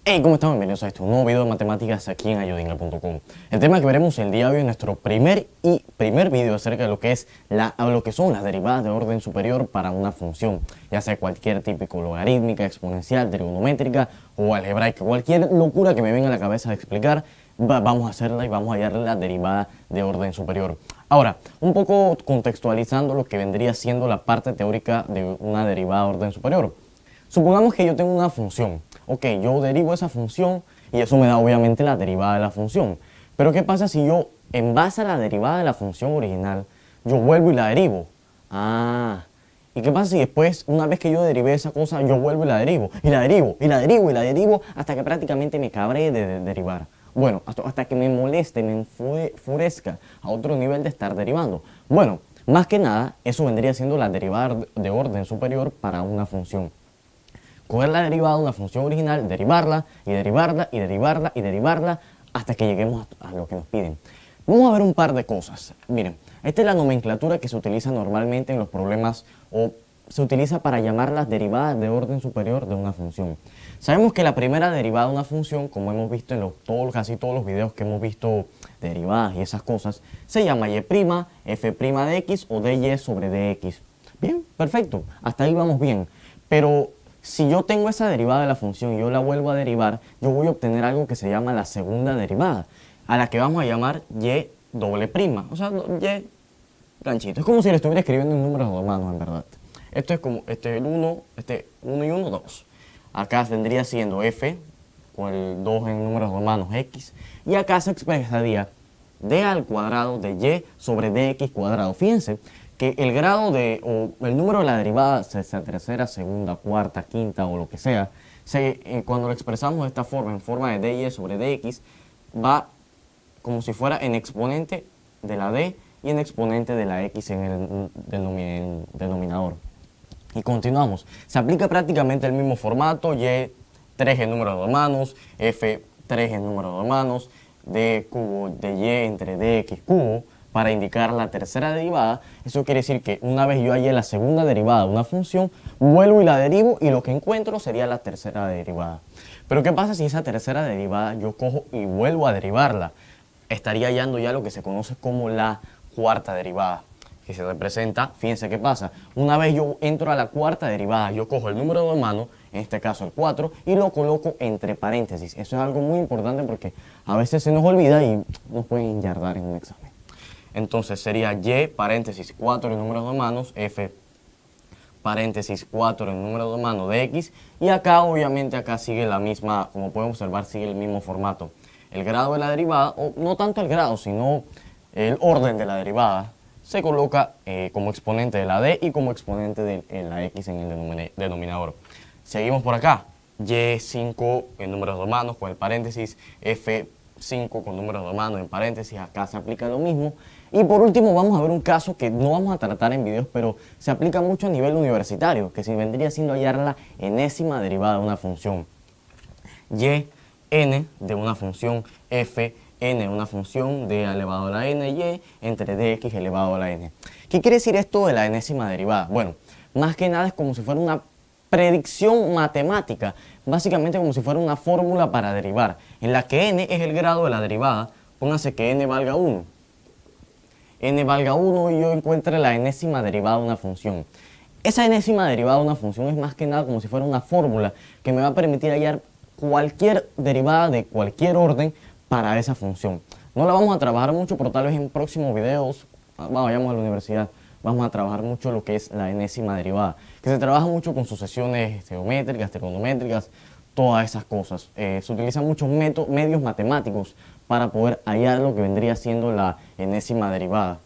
Hey, ¿cómo están? Bienvenidos a este nuevo video de matemáticas aquí en ayodinga.com. El tema que veremos el día de hoy es nuestro primer video acerca de lo que son las derivadas de orden superior para una función, ya sea cualquier típico logarítmica, exponencial, trigonométrica o algebraica, cualquier locura que me venga a la cabeza de explicar, vamos a hacerla y vamos a hallarle la derivada de orden superior. Ahora, un poco contextualizando lo que vendría siendo la parte teórica de una derivada de orden superior. Supongamos que yo tengo una función. Ok, yo derivo esa función y eso me da obviamente la derivada de la función. Pero ¿qué pasa si yo, en base a la derivada de la función original, yo vuelvo y la derivo? ¿Y qué pasa si después, una vez que yo derivé esa cosa, yo vuelvo y la derivo? Y la derivo, y la derivo, y la derivo, hasta que prácticamente me cabré de derivar. Bueno, hasta que me moleste, me enfurezca a otro nivel de estar derivando. Bueno, más que nada, eso vendría siendo la derivada de orden superior para una función. Coger la derivada de una función original, derivarla y derivarla y derivarla y derivarla hasta que lleguemos a lo que nos piden. Vamos a ver un par de cosas. Miren, esta es la nomenclatura que se utiliza normalmente en los problemas o se utiliza para llamar las derivadas de orden superior de una función. Sabemos que la primera derivada de una función, como hemos visto en casi todos los videos que hemos visto derivadas y esas cosas, se llama y', f' de x o dy sobre dx. Bien, perfecto, hasta ahí vamos bien. Pero si yo tengo esa derivada de la función y yo la vuelvo a derivar, yo voy a obtener algo que se llama la segunda derivada, a la que vamos a llamar y doble prima, o sea, y ganchito. Es como si le estuviera escribiendo en números romanos, en verdad. Esto es como este 1 y 1, 2. Acá vendría siendo f, con el 2 en números romanos, x, y acá se expresaría d al cuadrado de y sobre dx cuadrado. Fíjense que el grado o el número de la derivada, sea tercera, segunda, cuarta, quinta o lo que sea, cuando lo expresamos de esta forma, en forma de dy sobre dx, va como si fuera en exponente de la d y en exponente de la x en el denominador. Y continuamos. Se aplica prácticamente el mismo formato, y 3 en números romanos, f 3 en números romanos, d cubo de y entre dx cubo, para indicar la tercera derivada. Eso quiere decir que una vez yo hallé la segunda derivada de una función, vuelvo y la derivo y lo que encuentro sería la tercera derivada. Pero ¿qué pasa si esa tercera derivada yo cojo y vuelvo a derivarla? Estaría hallando ya lo que se conoce como la cuarta derivada, que se representa, fíjense qué pasa, una vez yo entro a la cuarta derivada, yo cojo el número de mano, en este caso el 4, y lo coloco entre paréntesis. Eso es algo muy importante porque a veces se nos olvida y nos pueden yardar en un examen. Entonces sería y paréntesis 4 en número de manos, f paréntesis 4 en número de manos de x, y acá obviamente acá sigue la misma, como pueden observar, sigue el mismo formato. El grado de la derivada, o no tanto el grado, sino el orden de la derivada, se coloca como exponente de la d y como exponente de la x en el denominador. Seguimos por acá, y5 en números romanos con el paréntesis, f5 con números romanos en paréntesis, acá se aplica lo mismo. Y por último vamos a ver un caso que no vamos a tratar en videos, pero se aplica mucho a nivel universitario, que se vendría siendo hallar la enésima derivada de una función. Y n de una función f n de una función d elevado a la n y entre dx elevado a la n. ¿Qué quiere decir esto de la enésima derivada? Bueno, más que nada es como si fuera una predicción matemática, básicamente como si fuera una fórmula para derivar, en la que n es el grado de la derivada. Pónganse que n valga 1. N valga 1 y yo encuentre la enésima derivada de una función. Esa enésima derivada de una función es más que nada como si fuera una fórmula que me va a permitir hallar cualquier derivada de cualquier orden para esa función. No la vamos a trabajar mucho, pero tal vez en próximos videos, vayamos a la universidad, vamos a trabajar mucho lo que es la enésima derivada, que se trabaja mucho con sucesiones geométricas, trigonométricas, todas esas cosas. Se utilizan muchos medios matemáticos para poder hallar lo que vendría siendo la enésima derivada.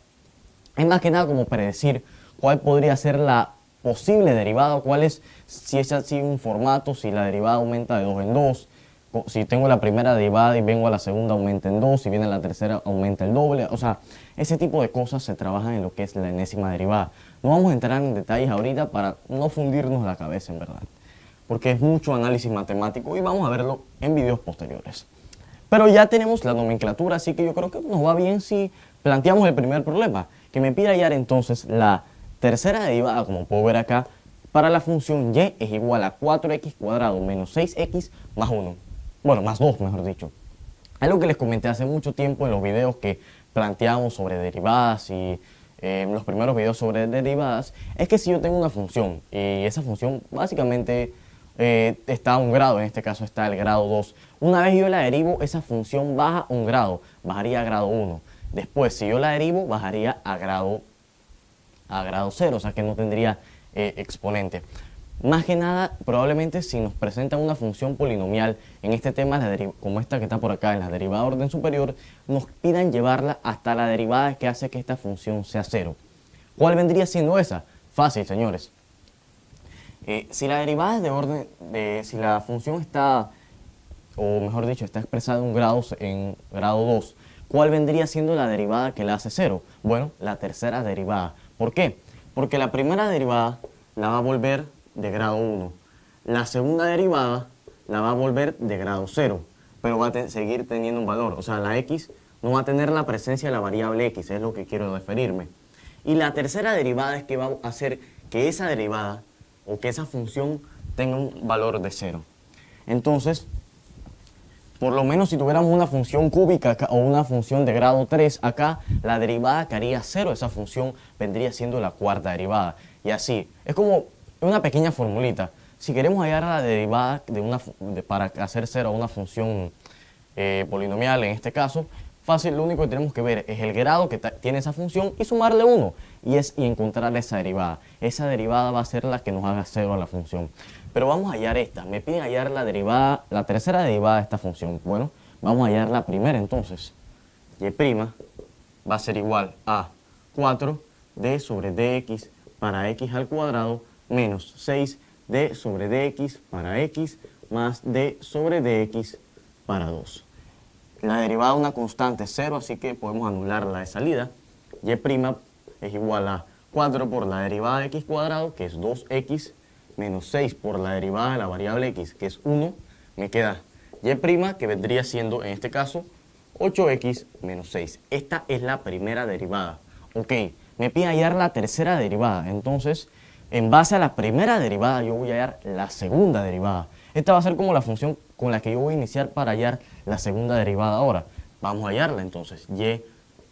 Es más que nada como predecir cuál podría ser la posible derivada, cuál es, si es así un formato, si la derivada aumenta de 2 en 2, si tengo la primera derivada y vengo a la segunda aumenta en 2, si viene la tercera aumenta el doble. O sea, ese tipo de cosas se trabajan en lo que es la enésima derivada. No vamos a entrar en detalles ahorita para no fundirnos la cabeza, en verdad, porque es mucho análisis matemático y vamos a verlo en videos posteriores. Pero ya tenemos la nomenclatura, así que yo creo que nos va bien si planteamos el primer problema, que me pide hallar entonces la tercera derivada, como puedo ver acá, para la función y es igual a 4x cuadrado menos 6x más 1. bueno, más 2 mejor dicho. Algo que les comenté hace mucho tiempo en los videos que planteamos sobre derivadas y los primeros videos sobre derivadas, es que si yo tengo una función y esa función básicamente está a un grado, en este caso está el grado 2, una vez yo la derivo, esa función baja un grado, bajaría a grado 1. Después, si yo la derivo, bajaría a grado 0, o sea que no tendría exponente. Más que nada, probablemente si nos presentan una función polinomial en este tema, como esta que está por acá, en la derivada de orden superior, nos pidan llevarla hasta la derivada que hace que esta función sea 0. ¿Cuál vendría siendo esa? Fácil, señores. Si la derivada es de orden, si la función está, o mejor dicho, está expresada en grado 2, ¿cuál vendría siendo la derivada que la hace 0? Bueno, la tercera derivada. ¿Por qué? Porque la primera derivada la va a volver de grado 1. La segunda derivada la va a volver de grado 0, pero va a seguir teniendo un valor. O sea, la x no va a tener la presencia de la variable x, es lo que quiero referirme. Y la tercera derivada es que va a hacer que esa derivada o que esa función tenga un valor de 0. Entonces, por lo menos si tuviéramos una función cúbica acá, o una función de grado 3 acá, la derivada que haría 0 esa función vendría siendo la cuarta derivada. Y así, es como una pequeña formulita. Si queremos hallar la derivada para hacer 0 a una función polinomial, en este caso, fácil, lo único que tenemos que ver es el grado que tiene esa función y sumarle 1 y encontrar esa derivada. Esa derivada va a ser la que nos haga 0 a la función. Pero vamos a hallar esta. Me piden hallar la derivada, la tercera derivada de esta función. Bueno, vamos a hallar la primera entonces. Y' va a ser igual a 4d sobre dx para x al cuadrado menos 6d sobre dx para x más d sobre dx para 2. La derivada de una constante es 0, así que podemos anularla de salida. Y' es igual a 4 por la derivada de x cuadrado, que es 2x, menos 6 por la derivada de la variable x, que es 1. Me queda y', que vendría siendo, en este caso, 8x menos 6. Esta es la primera derivada. Ok, me pide hallar la tercera derivada. Entonces, en base a la primera derivada, yo voy a hallar la segunda derivada. Esta va a ser como la función con la que yo voy a iniciar para hallar la segunda derivada ahora. Vamos a hallarla entonces. Y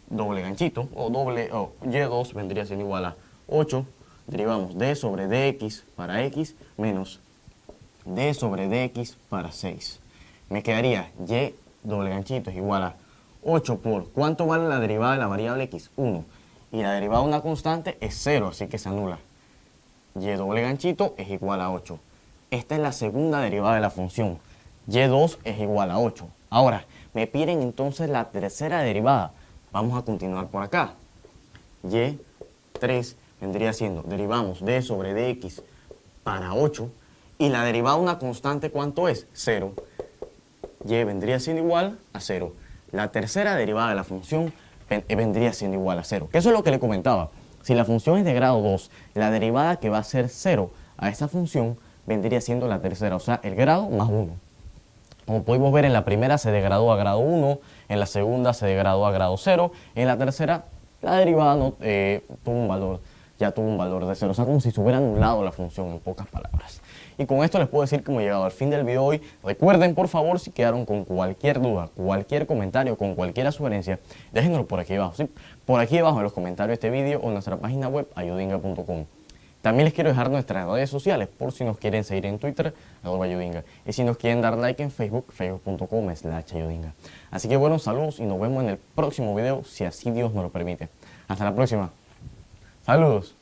doble ganchito, y2 vendría siendo igual a 8. Derivamos d sobre dx para x menos d sobre dx para 6. Me quedaría y doble ganchito es igual a 8 por, ¿cuánto vale la derivada de la variable x? 1. Y la derivada de una constante es 0, así que se anula. Y doble ganchito es igual a 8. Esta es la segunda derivada de la función. Y2 es igual a 8. Ahora, me piden entonces la tercera derivada. Vamos a continuar por acá. Y3 vendría siendo, derivamos d sobre dx para 8. Y la derivada de una constante, ¿cuánto es? 0. Y vendría siendo igual a 0. La tercera derivada de la función vendría siendo igual a 0. Que eso es lo que le comentaba. Si la función es de grado 2, la derivada que va a ser 0 a esa función vendría siendo la tercera, o sea, el grado más 1. Como podemos ver, en la primera se degradó a grado 1, en la segunda se degradó a grado 0, en la tercera la derivada ya tuvo un valor de 0, o sea, como si se hubiera anulado la función, en pocas palabras. Y con esto les puedo decir que hemos llegado al fin del video de hoy. Recuerden, por favor, si quedaron con cualquier duda, cualquier comentario, con cualquier sugerencia, déjenlo por aquí abajo, ¿sí? Por aquí abajo en los comentarios de este video o en nuestra página web ayudinga.com. También les quiero dejar nuestras redes sociales por si nos quieren seguir en Twitter, @ayudinga. Y si nos quieren dar like en Facebook, facebook.com/ayudinga. Así que bueno, saludos y nos vemos en el próximo video, si así Dios nos lo permite. Hasta la próxima. Saludos.